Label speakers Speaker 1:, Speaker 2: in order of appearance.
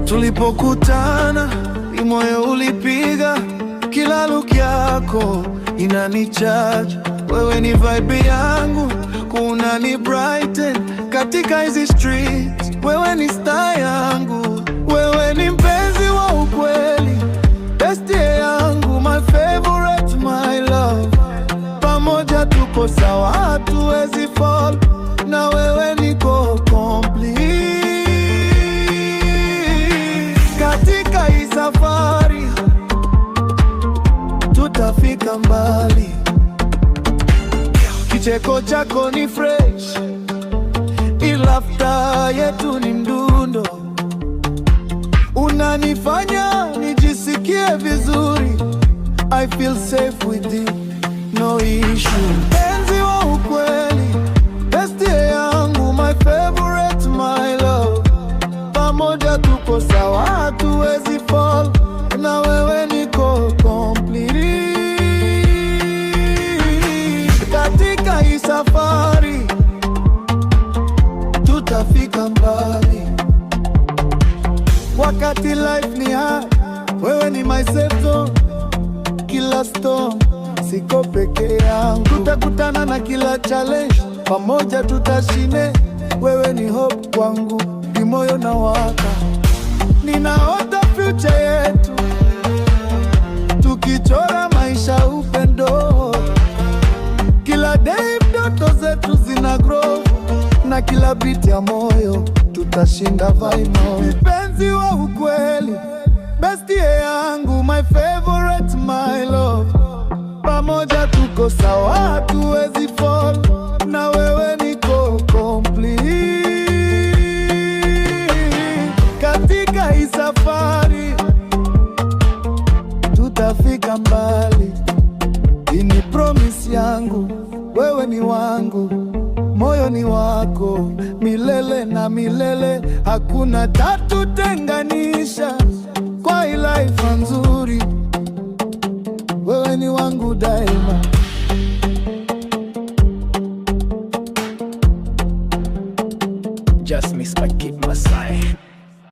Speaker 1: Tulipokutana ni moyo ulipiga, kila look yako inanicharge. Wewe ni vibe yangu, kunani brighten katika hizi streets. Wewe ni star yangu, wewe ni mpenzi wa ukweli, bestie yangu, my favorite, my love. Pamoja tuko sawa, hatuwezi fall, na wewe niko complete. Katika hii safari tutafika mbali. Kicheko chako ni fresh, laughter yetu ni mdundo. Unanifanya nijisikie vizuri, I feel safe with you, no issue. Mpenzi wa ukweli, bestie yangu, my favorite, my love. Pamoja tuko sawa, hatuwezi fall, na wewe niko complete. Katika hii safari tutafika mbali. Wakati life ni hard, wewe ni my safe zone. Kila storm, siko peke yangu. Tutakutana na kila challenge, pamoja tutashine. Wewe ni hope kwangu, ni moyo na waka. Ninaota future yetu, tukichora maisha upendo. Kila day ndoto zetu zina grow, na kila beat ya moyo tutashinda vaino. Mpenzi wa ukweli, bestie yangu, my favorite, my love. Pamoja tuko sawa, hatuwezi fall, na wewe niko complete. Katika hii safari tutafika mbali. Hii ni promise yangu, wewe ni wangu, moyo ni wako, milele na milele. Hakuna tatutenganisha kwa hii life nzuri.